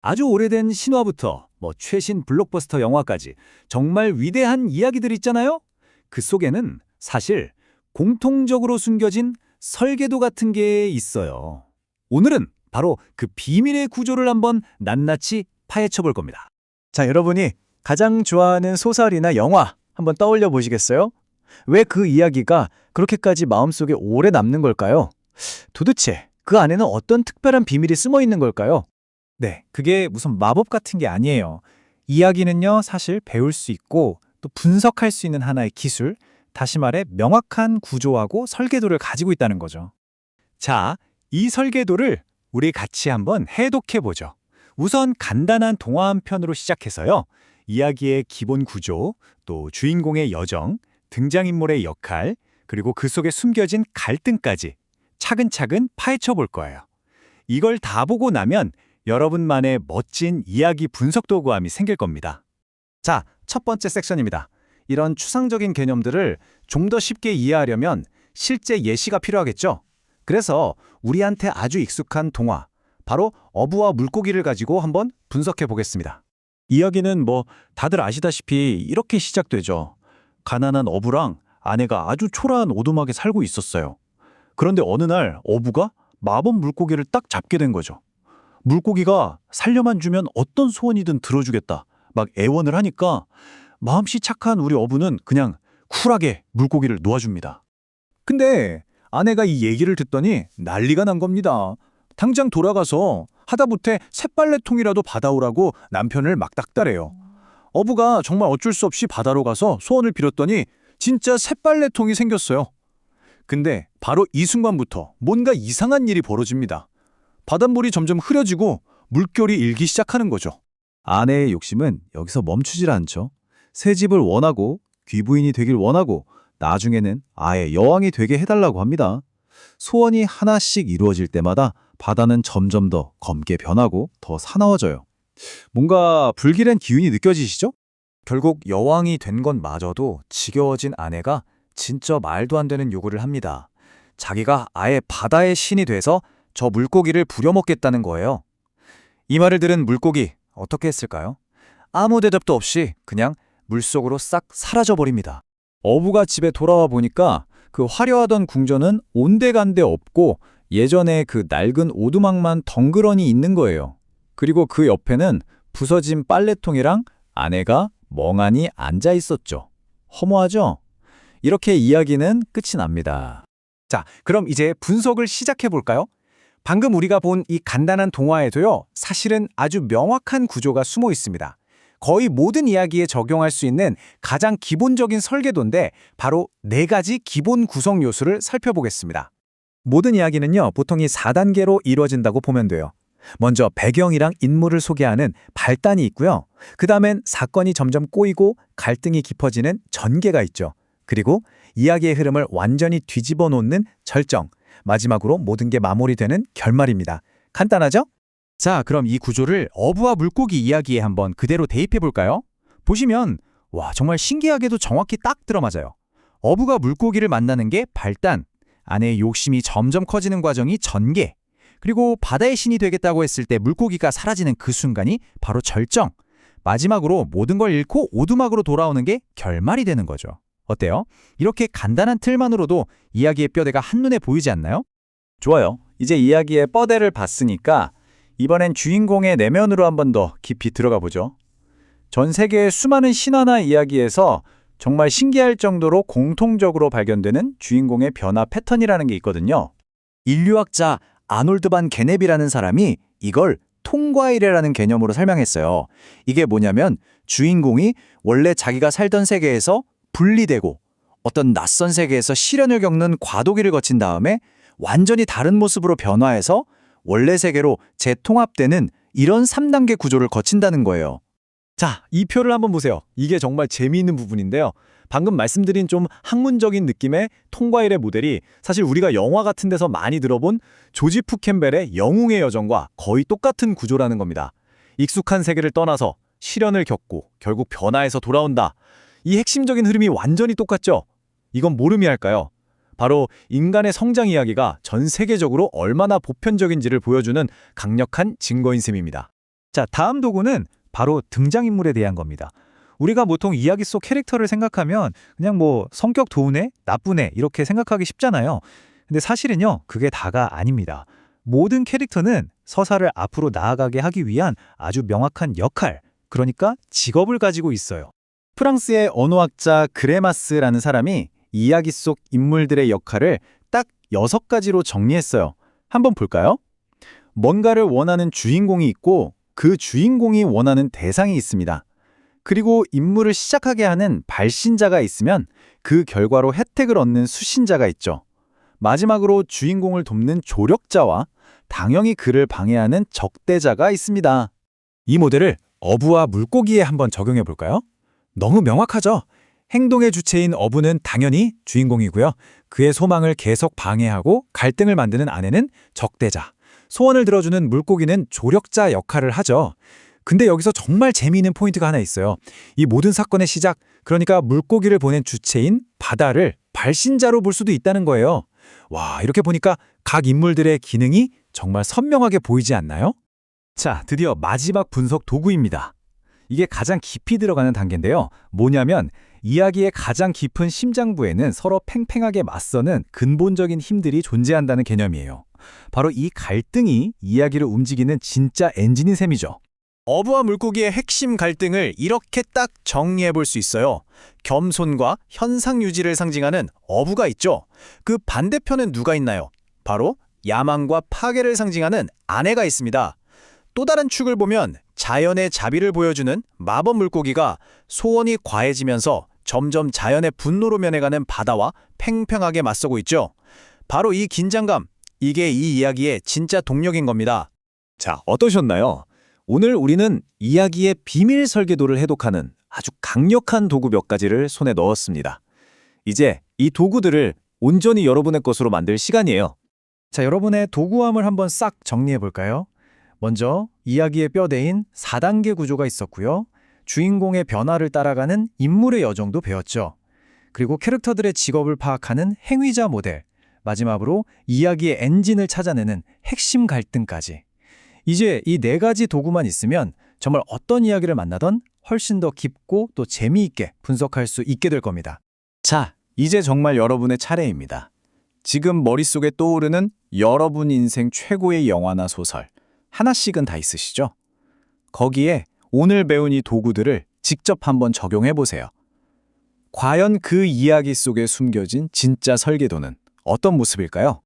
아주 오래된 신화부터 최신 블록버스터 영화까지 정말 위대한 이야기들 있잖아요? 그 속에는 사실 공통적으로 숨겨진 설계도 같은 게 있어요. 오늘은 바로 그 비밀의 구조를 한번 낱낱이 파헤쳐 볼 겁니다. 자, 여러분이 가장 좋아하는 소설이나 영화 한번 떠올려 보시겠어요? 왜 그 이야기가 그렇게까지 마음속에 오래 남는 걸까요? 도대체 그 안에는 어떤 특별한 비밀이 숨어 있는 걸까요? 네, 그게 무슨 마법 같은 게 아니에요. 이야기는요, 사실 배울 수 있고 또 분석할 수 있는 하나의 기술, 다시 말해 명확한 구조하고 설계도를 가지고 있다는 거죠. 자, 이 설계도를 우리 같이 한번 해독해 보죠. 우선 간단한 동화 한 편으로 시작해서요. 이야기의 기본 구조, 또 주인공의 여정, 등장인물의 역할, 그리고 그 속에 숨겨진 갈등까지 차근차근 파헤쳐 볼 거예요. 이걸 다 보고 나면 여러분만의 멋진 이야기 분석 도구함이 생길 겁니다. 자, 첫 번째 섹션입니다. 이런 추상적인 개념들을 좀 더 쉽게 이해하려면 실제 예시가 필요하겠죠? 그래서 우리한테 아주 익숙한 동화, 바로 어부와 물고기를 가지고 한번 분석해 보겠습니다. 이야기는 다들 아시다시피 이렇게 시작되죠. 가난한 어부랑 아내가 아주 초라한 오두막에 살고 있었어요. 그런데 어느 날 어부가 마법 물고기를 딱 잡게 된 거죠. 물고기가 살려만 주면 어떤 소원이든 들어주겠다 막 애원을 하니까 마음씨 착한 우리 어부는 그냥 쿨하게 물고기를 놓아줍니다. 근데 아내가 이 얘기를 듣더니 난리가 난 겁니다. 당장 돌아가서 하다못해 쇳빨래통이라도 받아오라고 남편을 막 닥달해요. 어부가 정말 어쩔 수 없이 바다로 가서 소원을 빌었더니 진짜 쇳빨래통이 생겼어요. 근데 바로 이 순간부터 뭔가 이상한 일이 벌어집니다. 바닷물이 점점 흐려지고 물결이 일기 시작하는 거죠. 아내의 욕심은 여기서 멈추질 않죠. 새 집을 원하고 귀부인이 되길 원하고 나중에는 아예 여왕이 되게 해달라고 합니다. 소원이 하나씩 이루어질 때마다 바다는 점점 더 검게 변하고 더 사나워져요. 뭔가 불길한 기운이 느껴지시죠? 결국 여왕이 된 건 마저도 지겨워진 아내가 진짜 말도 안 되는 요구를 합니다. 자기가 아예 바다의 신이 돼서 저 물고기를 부려먹겠다는 거예요. 이 말을 들은 물고기 어떻게 했을까요? 아무 대답도 없이 그냥 물속으로 싹 사라져버립니다. 어부가 집에 돌아와 보니까 그 화려하던 궁전은 온데간데 없고 예전에 그 낡은 오두막만 덩그러니 있는 거예요. 그리고 그 옆에는 부서진 빨래통이랑 아내가 멍하니 앉아 있었죠. 허무하죠? 이렇게 이야기는 끝이 납니다. 자, 그럼 이제 분석을 시작해 볼까요? 방금 우리가 본 이 간단한 동화에도요, 사실은 아주 명확한 구조가 숨어 있습니다. 거의 모든 이야기에 적용할 수 있는 가장 기본적인 설계도인데 바로 4가지 기본 구성 요소를 살펴보겠습니다. 모든 이야기는요, 보통 이 4단계로 이루어진다고 보면 돼요. 먼저 배경이랑 인물을 소개하는 발단이 있고요. 그 다음엔 사건이 점점 꼬이고 갈등이 깊어지는 전개가 있죠. 그리고 이야기의 흐름을 완전히 뒤집어 놓는 절정, 마지막으로 모든 게 마무리되는 결말입니다. 간단하죠? 자, 그럼 이 구조를 어부와 물고기 이야기에 한번 그대로 대입해 볼까요? 보시면 정말 신기하게도 정확히 딱 들어맞아요. 어부가 물고기를 만나는 게 발단, 아내의 욕심이 점점 커지는 과정이 전개, 그리고 바다의 신이 되겠다고 했을 때 물고기가 사라지는 그 순간이 바로 절정, 마지막으로 모든 걸 잃고 오두막으로 돌아오는 게 결말이 되는 거죠. 어때요? 이렇게 간단한 틀만으로도 이야기의 뼈대가 한눈에 보이지 않나요? 좋아요. 이제 이야기의 뼈대를 봤으니까 이번엔 주인공의 내면으로 한 번 더 깊이 들어가 보죠. 전 세계의 수많은 신화나 이야기에서 정말 신기할 정도로 공통적으로 발견되는 주인공의 변화 패턴이라는 게 있거든요. 인류학자 아놀드 반 게넵이라는 사람이 이걸 통과이래라는 개념으로 설명했어요. 이게 뭐냐면 주인공이 원래 자기가 살던 세계에서 분리되고 어떤 낯선 세계에서 시련을 겪는 과도기를 거친 다음에 완전히 다른 모습으로 변화해서 원래 세계로 재통합되는 이런 3단계 구조를 거친다는 거예요. 자, 이 표를 한번 보세요. 이게 정말 재미있는 부분인데요. 방금 말씀드린 좀 학문적인 느낌의 통과일의 모델이 사실 우리가 영화 같은 데서 많이 들어본 조지프 캠벨의 영웅의 여정과 거의 똑같은 구조라는 겁니다. 익숙한 세계를 떠나서 시련을 겪고 결국 변화해서 돌아온다. 이 핵심적인 흐름이 완전히 똑같죠? 이건 뭘 의미할까요? 바로 인간의 성장 이야기가 전 세계적으로 얼마나 보편적인지를 보여주는 강력한 증거인 셈입니다. 자, 다음 도구는 바로 등장인물에 대한 겁니다. 우리가 보통 이야기 속 캐릭터를 생각하면 그냥 뭐 성격 좋은 애, 나쁜 애 이렇게 생각하기 쉽잖아요. 근데 사실은요, 그게 다가 아닙니다. 모든 캐릭터는 서사를 앞으로 나아가게 하기 위한 아주 명확한 역할, 그러니까 직업을 가지고 있어요. 프랑스의 언어학자 그레마스라는 사람이 이야기 속 인물들의 역할을 딱 6가지로 정리했어요. 한번 볼까요? 뭔가를 원하는 주인공이 있고 그 주인공이 원하는 대상이 있습니다. 그리고 임무를 시작하게 하는 발신자가 있으면 그 결과로 혜택을 얻는 수신자가 있죠. 마지막으로 주인공을 돕는 조력자와 당연히 그를 방해하는 적대자가 있습니다. 이 모델을 어부와 물고기에 한번 적용해 볼까요? 너무 명확하죠? 행동의 주체인 어부는 당연히 주인공이고요. 그의 소망을 계속 방해하고 갈등을 만드는 아내는 적대자, 소원을 들어주는 물고기는 조력자 역할을 하죠. 근데 여기서 정말 재미있는 포인트가 하나 있어요. 이 모든 사건의 시작, 그러니까 물고기를 보낸 주체인 바다를 발신자로 볼 수도 있다는 거예요. 와, 이렇게 보니까 각 인물들의 기능이 정말 선명하게 보이지 않나요? 자, 드디어 마지막 분석 도구입니다. 이게 가장 깊이 들어가는 단계인데요. 뭐냐면 이야기의 가장 깊은 심장부에는 서로 팽팽하게 맞서는 근본적인 힘들이 존재한다는 개념이에요. 바로 이 갈등이 이야기를 움직이는 진짜 엔진인 셈이죠. 어부와 물고기의 핵심 갈등을 이렇게 딱 정리해 볼 수 있어요. 겸손과 현상 유지를 상징하는 어부가 있죠. 그 반대편엔 누가 있나요? 바로 야망과 파괴를 상징하는 아내가 있습니다. 또 다른 축을 보면 자연의 자비를 보여주는 마법 물고기가 소원이 과해지면서 점점 자연의 분노로 면해가는 바다와 팽팽하게 맞서고 있죠. 바로 이 긴장감, 이게 이 이야기의 진짜 동력인 겁니다. 자, 어떠셨나요? 오늘 우리는 이야기의 비밀 설계도를 해독하는 아주 강력한 도구 몇 가지를 손에 넣었습니다. 이제 이 도구들을 온전히 여러분의 것으로 만들 시간이에요. 자, 여러분의 도구함을 한번 싹 정리해 볼까요? 먼저 이야기의 뼈대인 4단계 구조가 있었고요. 주인공의 변화를 따라가는 인물의 여정도 배웠죠. 그리고 캐릭터들의 직업을 파악하는 행위자 모델, 마지막으로 이야기의 엔진을 찾아내는 핵심 갈등까지. 이제 이 4가지 도구만 있으면 정말 어떤 이야기를 만나던 훨씬 더 깊고 또 재미있게 분석할 수 있게 될 겁니다. 자, 이제 정말 여러분의 차례입니다. 지금 머릿속에 떠오르는 여러분 인생 최고의 영화나 소설, 하나씩은 다 있으시죠? 거기에 오늘 배운 이 도구들을 직접 한번 적용해 보세요. 과연 그 이야기 속에 숨겨진 진짜 설계도는 어떤 모습일까요?